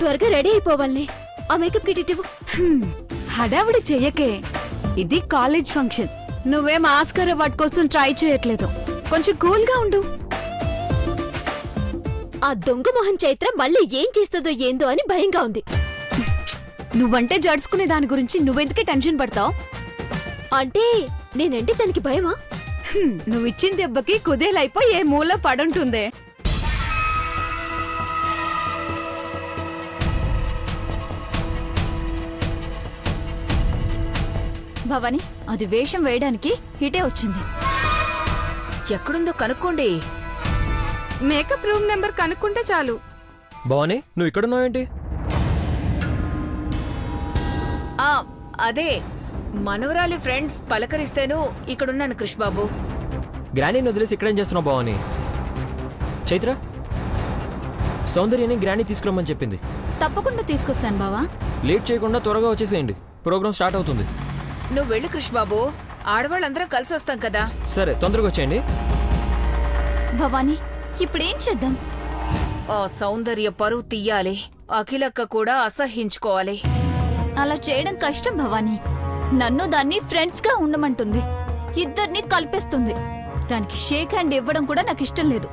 త్వరగా రెడీ అయిపోవాలని. ఆ మేకప్ కిట్ ఇవ్వు. హడావిడి చెయ్యకే, ఇది కాలేజ్ ఫంక్షన్. నువ్వేం ఆస్కార్ అవార్డ్ కోసం ట్రై చేయట్లేదు. కొంచెం కూల్ గా ఉండు. ఆ దొంగ మొహం చైత్ర మళ్ళీ ఏం చేస్తుందో ఏందో అని భయంగా ఉంది. నువ్వంటే జడుచుకునే దాని గురించి నువ్వెందుకే టెన్షన్ పడతావు? అంటే నేనంటే తనకి భయమా? నువ్విచ్చిన దెబ్బకి కుదేలైపోయి ఏ మూల పడుంటుందే. భవాని, అది వేషం వేయడానికి హిటే వచ్చింది. ఎక్కడుందో కనుక్కోండి. మేకప్ రూమ్ నెంబర్ కనుక్కుంటే చాలు. భవాని, నువ్వు ఇక్కడున్నావేంటి? అదే మనవరాలి ఫ్రెండ్స్ పలకరిస్తేను ఇక్కడున్నాను క్రిష్ బాబు. గ్రానీని వదిలేసి ఇక్కడేం చేస్తున్నావు భవాని? చైత్ర, సౌందర్యని గ్రానీ తీసుకురమ్మని చెప్పింది. తప్పకుండా తీసుకొస్తాను బావా. లేట్ చేయకుండా త్వరగా వచ్చేసేయండి, ప్రోగ్రామ్ స్టార్ట్ అవుతుంది. నువ్వు వెళ్ళు క్రిష్ బాబు, ఆడవాళ్ళందరం కలిసి వస్తాం కదా. సరే, తొందరగా వచ్చేయండి. భవాని, ఇప్పుడేం చేద్దాం? ఆ సౌందర్య పరువు తీయాలి, అఖిలక్క కూడా అసహ్యించుకోవాలి. అలా చేయడం కష్టం భవాని. నన్ను దాన్ని ఫ్రెండ్స్ గా ఉండమంటుంది, ఇద్దరిని కలిపేస్తుంది. దానికి షేక్ హ్యాండ్ ఇవ్వడం కూడా నాకు ఇష్టం లేదు.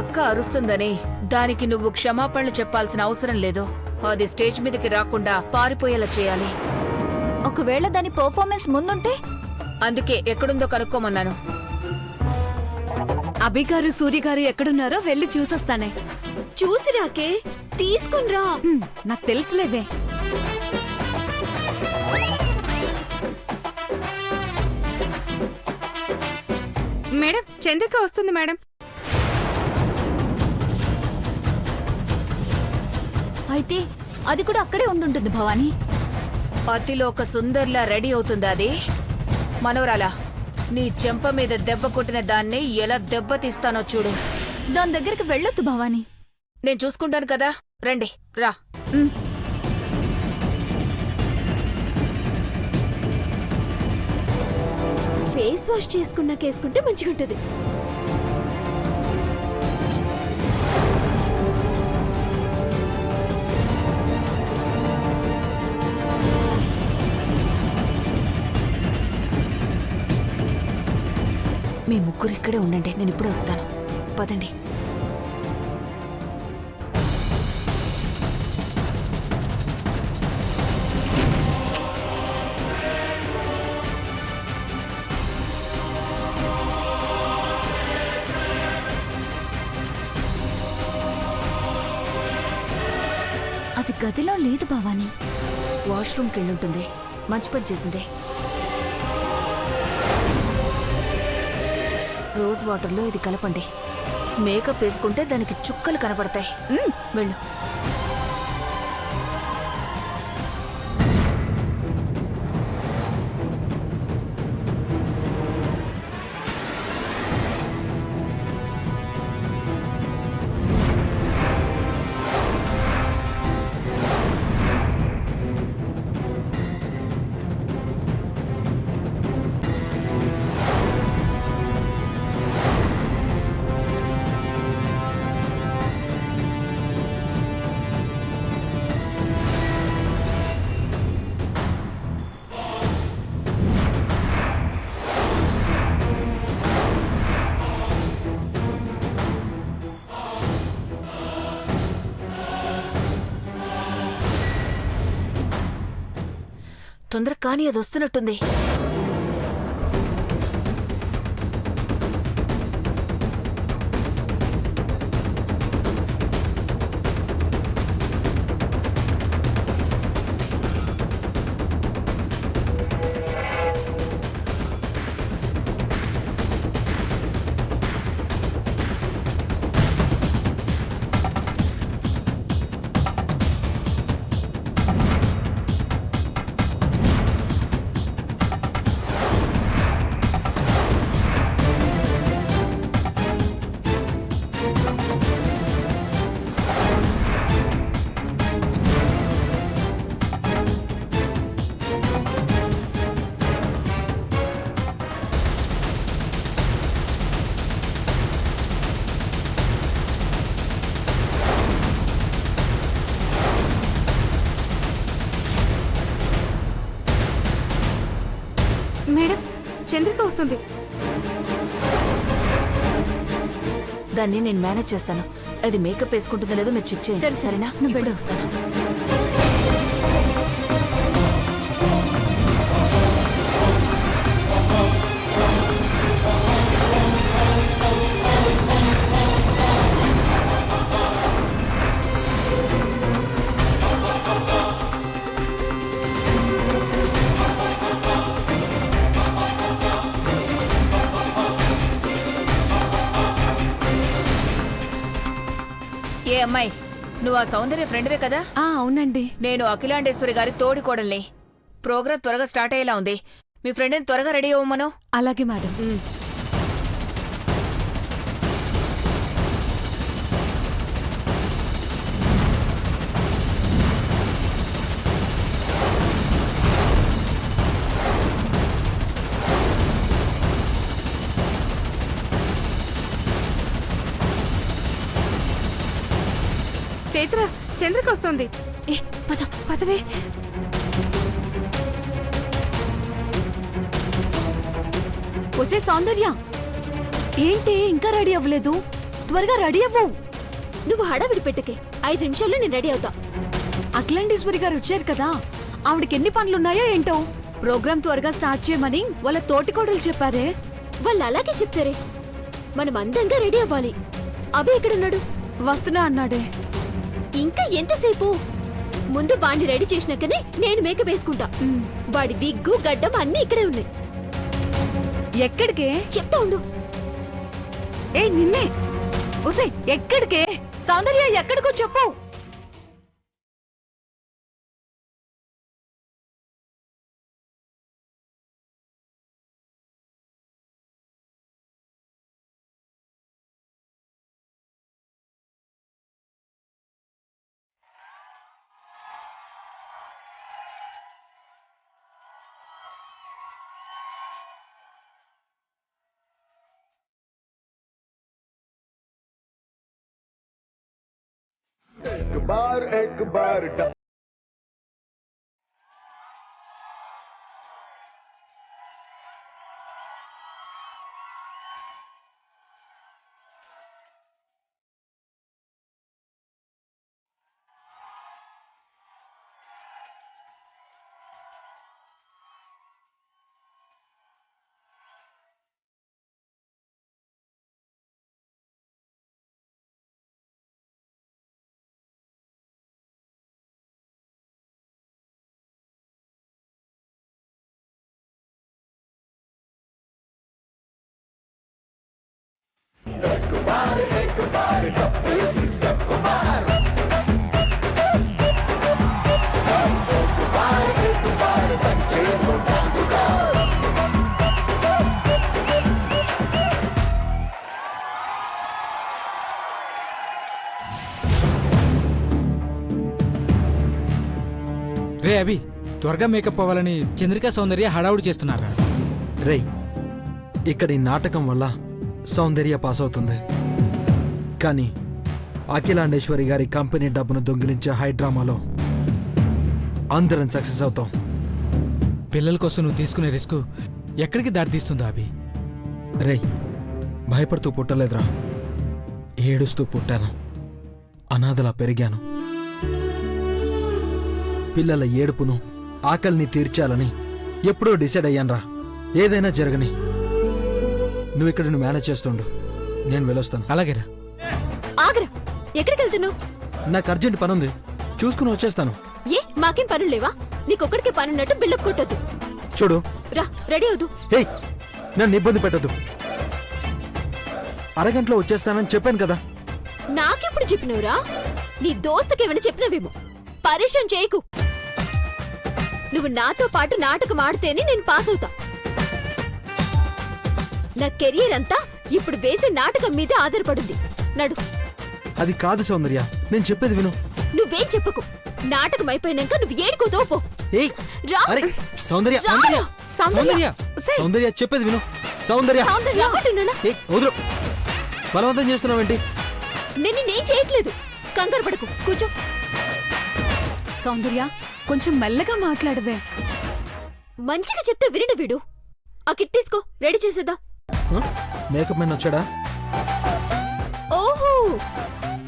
అక్క అరుస్తుందని దానికి నువ్వు క్షమాపణలు చెప్పాల్సిన అవసరం లేదు. అది స్టేజ్ మీదకి రాకుండా పారిపోయేలా చేయాలి. ఒకవేళ దాని పర్ఫార్మెన్స్ ముందుంటే? అందుకే ఎక్కడుందో కనుక్కోమన్నాను. అభిగారు, సూర్యగారు ఎక్కడున్నారో వెళ్ళి చూసొస్తానే. చూసి రాకే, తీసుకునిరా. నాకు తెలుసులేవే. మేడం, చంద్రిక వస్తుంది మేడం. అయితే అది కూడా అక్కడే ఉండుంటుంది భవాని. అతిలోక సుందర్లా రెడీ అవుతుందా అది? మనవరాలా, నీ చెంప మీద దెబ్బ కొట్టిన దాన్ని ఎలా దెబ్బతీస్తానో చూడు. దాని దగ్గరికి వెళ్ళొద్దు భవాని. నేను చూసుకుంటాను కదా, రండి రా. ఫేస్ వాష్ చేసుకున్నాకేసుకుంటే మంచిగుంటది. మీ ముగ్గురు ఇక్కడే ఉండండి, నేను ఇప్పుడే వస్తాను. పదండి. అది గదిలో లేదు భవాని. వాష్రూమ్కి వెళ్ళుంటుంది. మంచి పని చేసింది. రోజ్ వాటర్లో ఇది కలపండి. మేకప్ వేసుకుంటే దానికి చుక్కలు కనపడతాయి. వెళ్ళు. తొందర కానీ అది వస్తున్నట్టుంది. చంద్రిక వస్తుంది. దాన్ని నేను మేనేజ్ చేస్తాను. అది మేకప్ వేసుకుంటుందో లేదో మీరు చెక్ చేయండి. సరేనా? నువ్వు ఇప్పుడే వస్తాను. ఏ అమ్మాయి, నువ్వు ఆ సౌందర్య ఫ్రెండ్వే కదా? అవునండి. నేను అఖిలాండేశ్వరి గారి తోడి కోడల్ని. ప్రోగ్రాం త్వరగా స్టార్ట్ అయ్యేలా ఉంది. మీ ఫ్రెండ్ని త్వరగా రెడీ అవ్వమను. అలాగే మేడం. చైత్ర, చంద్రిక వస్తుంది. ఏ పద. పదవే. ఒసే సౌందర్య, ఏంటి ఇంకా రెడీ అవ్వలేదు? త్వరగా రెడీ అవ్వు. నువ్వు హడావిడి పెట్టకే, 5 నిమిషాల్లో నేను రెడీ అవుతా. అఖిలాండేశ్వరి గారు వచ్చారు కదా, ఆవిడకి ఎన్ని పనులున్నాయో ఏంటో. ప్రోగ్రామ్ త్వరగా స్టార్ట్ చేయమని వాళ్ళ తోటికోడలు చెప్పారే. వాళ్ళు అలాగే చెప్తారే. మనం అందంగా రెడీ అవ్వాలి. అభి ఎక్కడున్నాడు? వస్తున్నా అన్నాడే. ఇంకా ఎంతసేపు? ముందు వాణ్ణి రెడీ చేసినాకనే నేను మేకప్ వేసుకుంటా. వాడి విగ్గు గడ్డం అన్నీ ఇక్కడే ఉన్నాయి. ఎక్కడికే? చెప్తా ఉండు. ఏ నిన్నే. ఒసే ఎక్కడికే? సౌందర్య ఎక్కడికో చెప్పు. एक बार రే అభి, త్వరగా మేకప్ అవ్వాలని చంద్రికా సౌందర్య హడావుడి చేస్తున్నారా? రే, ఇక్కడ ఈ నాటకం వల్ల సౌందర్య పాస్ అవుతుంది, కానీ అఖిలాండేశ్వరి గారి కంపెనీ డబ్బును దొంగిలించే హైడ్రామాలో అందరం సక్సెస్ అవుతాం. పిల్లల కోసం నువ్వు తీసుకునే రిస్క్ ఎక్కడికి దారితీస్తుందా అభి? రే, భయపడుతూ పుట్టలేదురా, ఏడుస్తూ పుట్టాను. అనాథలా పెరిగాను. పిల్లల ఏడుపును, ఆకలిని తీర్చాలని ఎప్పుడో డిసైడ్ అయ్యాన్రా. ఏదైనా జరగని, నువ్వు ఇక్కడ నువ్వు మేనేజ్ చేస్తుండు, నేను వెళ్ళొస్తాను. అలాగేరా. ఆగరా, ఎక్కడికి వెళ్తున్నావు? నాకు అర్జెంట్ పనుంది, చూసుకుని వచ్చేస్తాను. ఏ మాకేం పనులు లేవా? నీకొక్కడికే పనున్నట్టు బిల్డప్ కొట్టద్దు. చూడు, రా రెడీ అవుదు. హే, నన్ను ఇబ్బంది పెట్టద్దు. అరగంటలో వచ్చేస్తానని చెప్పాను కదా. నాకెప్పుడు చెప్పినవురా? నీ దోస్తుకేమైనా చెప్పినవేమో. పరేషాన్ చేయకు. నువ్వు నాతో పాటు నాటకం ఆడితేనే నేను పాస్ అవుతా. నా కెరియర్ అంతా ఇప్పుడు వేసే నాటకం మీదే ఆధారపడుంది. నడు. అది కాదు సౌందర్య, నేను చెప్పేది విను. నువ్వేం చెప్పకు. నాటకం అయిపోయినాక నువ్వు ఏడుకోతో పో. ఏయ్, రా. అరే సౌందర్య, రా. సౌందర్య, సౌందర్య, సౌందర్య చెప్పేది విను. సౌందర్య, రావటున్నానా? ఏయ్ వదులు, బలవంతం చేస్తున్నావేంటి? నేనేం చేయట్లేదు. కంగారు పడకు, కూర్చో. సౌందర్య కొంచెం మెల్లగా మాట్లాడవే. మంచిగా చెప్తే వినడు వీడు. ఆ కిట్ తీసుకో, రెడీ చేసేద్దాం. మేకప్ మెన్ వచ్చాడా? ఓహో,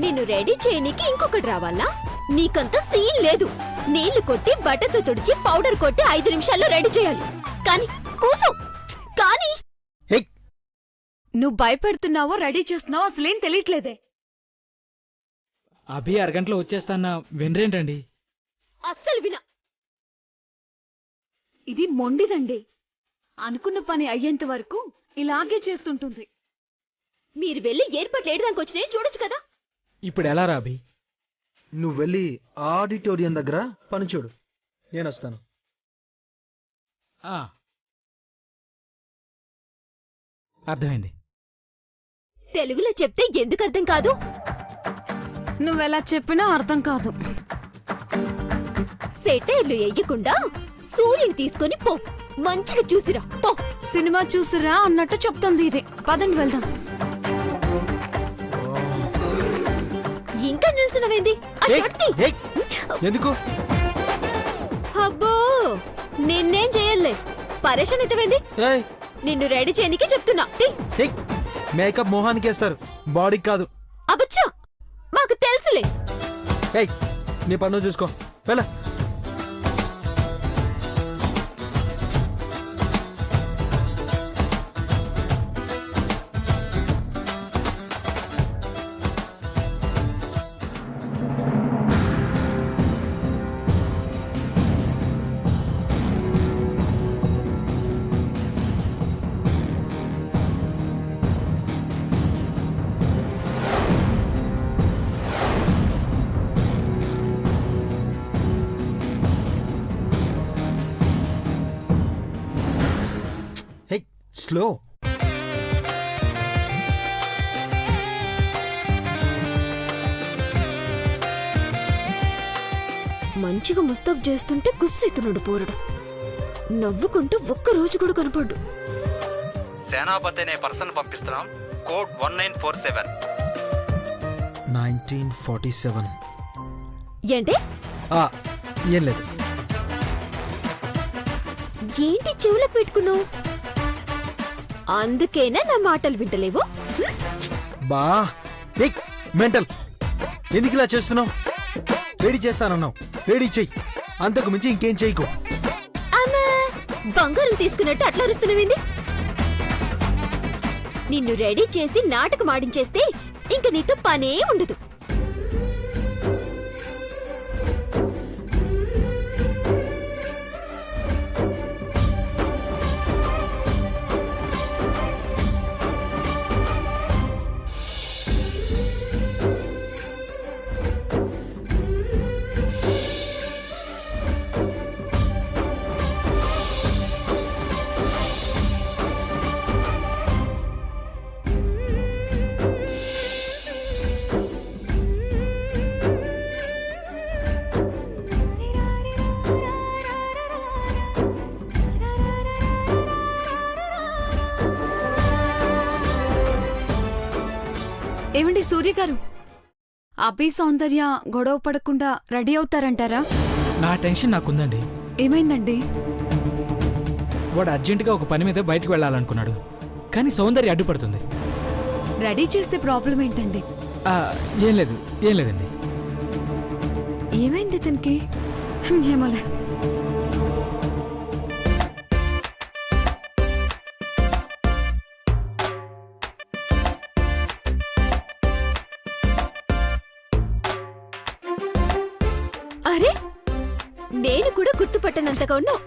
నిన్ను రెడీ చేయనీకి ఇంకొకటి రావాలా? నీకంత సీన్ లేదు. నీళ్లు కొట్టి బట్టతో తుడిచి పౌడర్ కొట్టి 5 నిమిషాల్లో రెడీ చేయాలి. కానీ కూసు కానీ హే, నువ్వు భయపెడుతున్నావో రెడీ చేస్తున్నావో అసలేం తెలియట్లేదే. అభి అరగంటలో వచ్చేస్తాన్న వినరేంటండి? అస్సలు వినా. ఇది మొండిదండి. అనుకున్న పని అయ్యేంత వరకు ఇలాగే చేస్తుంటుంది. మీరు వెళ్ళి ఏర్పాట్లు ఏడదానికి వచ్చినాయి చూడొచ్చు కదా. ఇప్పుడు ఎలా రా అభి? నువ్వు వెళ్ళి ఆడిటోరియం దగ్గర పని చూడు, నేను వస్తాను. ఆ, అర్థమైంది. తెలుగులో చెప్తే ఎందుకు అర్థం కాదు? నువ్వెలా చెప్పినా అర్థం కాదు. సెటైర్లు ఎయ్యకుండా సూర్యుని తీసుకొని పో, మంచిగా చూసిరా పో. సినిమా చూసిరా అన్నట్టు చెప్తుంది ఇది. పదండి వెళ్దాం. ఇంకా నిల్చున్నవేంది? ఆ ఏయ్, షర్ట్ తీ. ఏయ్, ఎందుకు? అబ్బో, నిన్నేం చేయలే. పరేషన్ అయితేవేంది? ఏయ్, నిన్ను రెడీ చేయనికి చెప్తున్నా. తీ. ఏయ్, మేకప్ మొహానికి వేస్తారు, బాడీకి కాదు. అబచ్చా, మాకు తెలుసులే. ఏయ్, నీ పన్ను చూసుకో, వెళ్ళ. హే, స్లో. మంచిగా ముస్తాబ్ చేస్తుంటే గుస్సెత్తున్నాడు పోరడు. నవ్వుకుంటూ ఒక్క రోజు కూడా కనపడ్డు. సేనాపతి అనే పర్సన్ పంపిస్తున్నాం. కోడ్ 1947. 1947. ఏంటే? ఏం లేదు. ఏంటి చెవులకు పెట్టుకున్నావు? అందుకేనా నా మాటలు వింటలేవు? బా, ఏయ్, మెంటల్, ఎందుకు ఇలా చేస్తున్నావు? రెడీ చేస్తానన్నావు, రెడీ చెయ్యి. అంతకు మించి ఇంకేం చెయ్యకు. అమ్మా, బంగారం తీసుకున్నట్టు అట్లా అరుస్తున్నవింది. నిన్ను రెడీ చేసి నాటకం ఆడించేస్తే ఇంక నీతో పనే ఉండదు. ఏమండి సూర్య గారు, అభి సౌందర్య గొడవ పడకుండా రెడీ అవుతారంటారా? నా టెన్షన్ నాకుందండి. ఏమైందండి? వాడు అర్జెంటుగా ఒక పని మీద బయటకు వెళ్ళాలనుకున్నాడు, కానీ సౌందర్య అడ్డుపడుతుంది. రెడీ చేస్తే ప్రాబ్లం ఏంటండి? ఏం లేదు, ఏం లేదండి. ఏమైంది ఇతనికి? ఏమోలే. అరే, నేను కూడా గుర్తుపట్టనంతగా ఉన్నావు.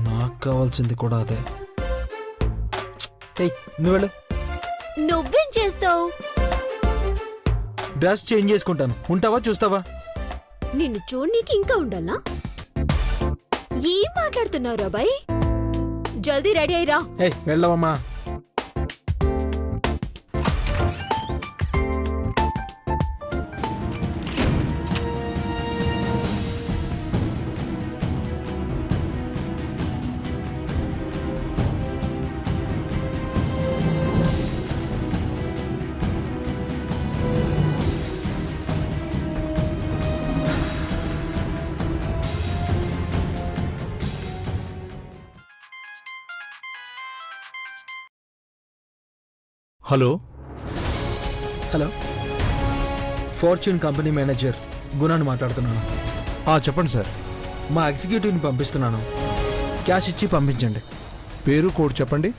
నాకు కావాల్సింది కూడా అదే. ఏయ్, నువ్వు వెళ్ళు. నువ్వేం చేస్తావు? డ్రెస్ చేంజ్ చేసుకుంటాను, ఉంటావా చూస్తావా? నిన్ను చూడనీకి ఇంకా ఉండాలా? ఏం మాట్లాడుతున్నావు రాబాయ్? జల్దీ రెడీ అయ్యిరా. ఏయ్, వెళ్ళవమ్మా. Hello hello, fortune company manager గుణాన్ని మాట్లాడుతున్నాను. చెప్పండి సార్. మా ఎగ్జిక్యూటివ్ని పంపిస్తున్నాను. క్యాష్ ఇచ్చి పంపించండి. పేరు కోడ్ చెప్పండి.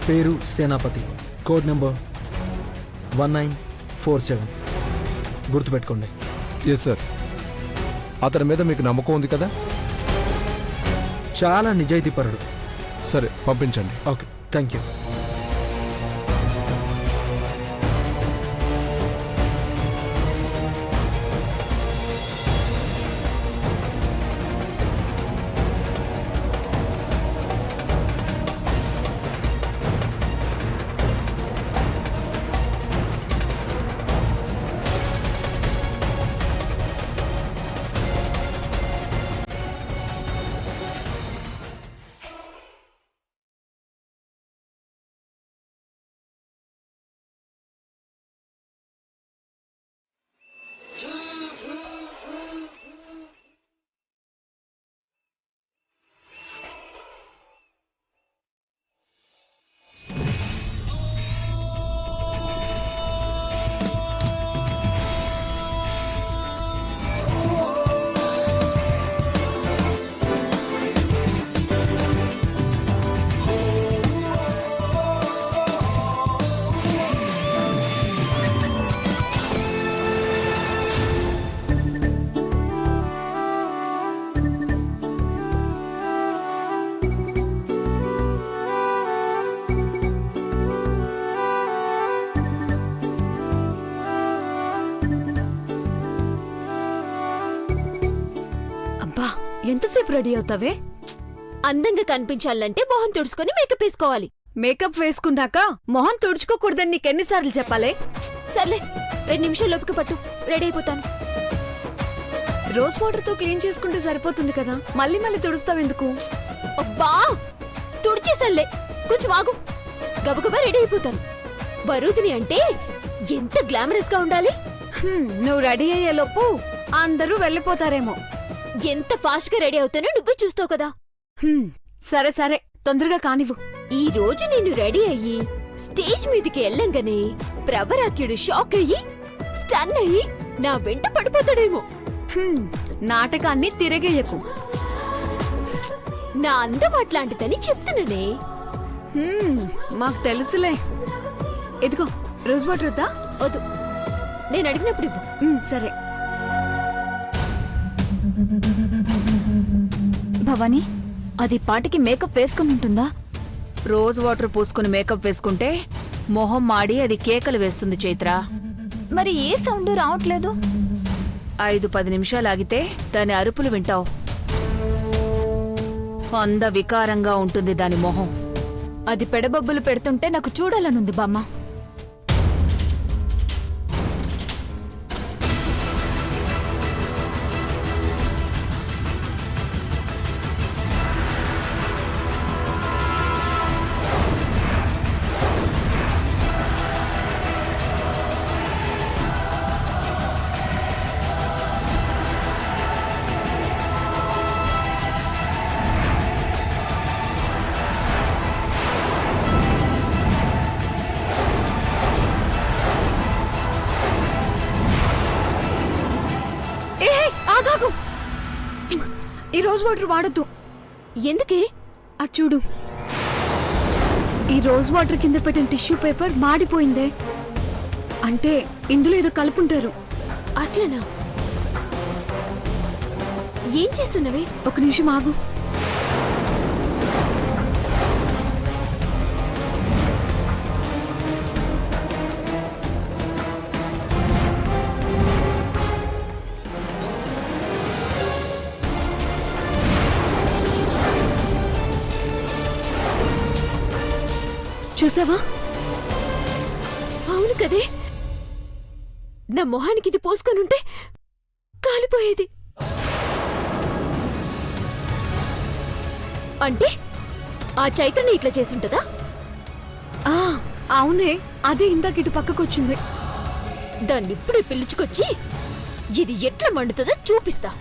పేరు సేనాపతి, కోడ్ నెంబర్ 1947. గుర్తుపెట్టుకోండి. Yes sir. అతని మీద మీకు నమ్మకం ఉంది కదా? చాలా నిజాయితీపరుడు. సరే, పంపించండి. Okay, thank you. అబ్బా, ఎంతసేపు రెడీ అవుతావే? అందంగా కనిపించాలంటే మొహం తుడుచుకొని మేకప్ వేసుకోవాలి. మేకప్ వేసుకున్నాక మొహం తుడుచుకోకూడదని నీకెన్నిసార్లు చెప్పాలే? సర్లే, 2 నిమిషాలు ఓపిక పట్టు, రెడీ అయిపోతాను. రోజ్ వాటర్ తో క్లీన్ చేసుకుంటే సరిపోతుంది కదా, మళ్ళీ మళ్ళీ తుడుస్తావెందుకు? అబ్బా, తుడిచేసల్లే, కొంచెం ఆగు. గబగబా రెడీ అయిపోతాను. వరుదిని అంటే ఎంత గ్లామరస్ గా ఉండాలి. నువ్వు రెడీ అయ్యేలోపు అందరూ వెళ్ళిపోతారేమో. ఎంత ఫాస్ట్ గా రెడీ అవుతానో నువ్వే చూస్తావు కదా. సరే సరే, తొందరగా కానివ్వు. ఈ రోజు నేను రెడీ అయ్యి స్టేజ్ మీదకి వెళ్ళంగానే ప్రభరాఖ్యుడు షాక్ అయ్యి స్టన్ అయ్యి నా వెంట పడిపోతాడేమో. నాటకాన్ని తిరగేయకు. నా అందం అట్లాంటిదని చెప్తున్నానే. మాకు తెలుసులే. ఇదిగో రోజ్ వాటర్ వద్దా? వద్దు, నేను అడిగినప్పుడు ఇవ్వు. సరే. భవానీ, అది పాటికి మేకప్ వేసుకుని ఉంటుందా? రోజ్ వాటర్ పూసుకుని మేకప్ వేసుకుంటే మొహం మాడి అది కేకలు వేస్తుంది చైత్ర. మరి ఏ సౌండ్ రావట్లేదు? 5-10 నిమిషాలు ఆగితే దాని అరుపులు వింటావు. అంద వికారంగా ఉంటుంది దాని మొహం. అది పెడబొబ్బులు పెడుతుంటే నాకు చూడాలనుంది బామ్మ. ఈ రోజ్ వాటర్ వాడద్దు. ఎందుకే? అటు చూడు, ఈ రోజ్ వాటర్ కింద పెట్టిన టిష్యూ పేపర్ మాడిపోయిందే. అంటే ఇందులో ఏదో కలుపుంటారు. అట్లనా? ఏం చేస్తున్నవే? 1 నిమిషం ఆగు. చూసావా? అవును కదే, నా మొహానికి ఇది పోసుకొనుంటే కాలిపోయేది. అంటే ఆ చైతన్య ఇట్లా చేసుంటదా? అవునే, అదే ఇందాక ఇటు పక్కకొచ్చింది. దాన్నిప్పుడే పిలుచుకొచ్చి ఇది ఎట్లా మండుతుందో చూపిస్తా.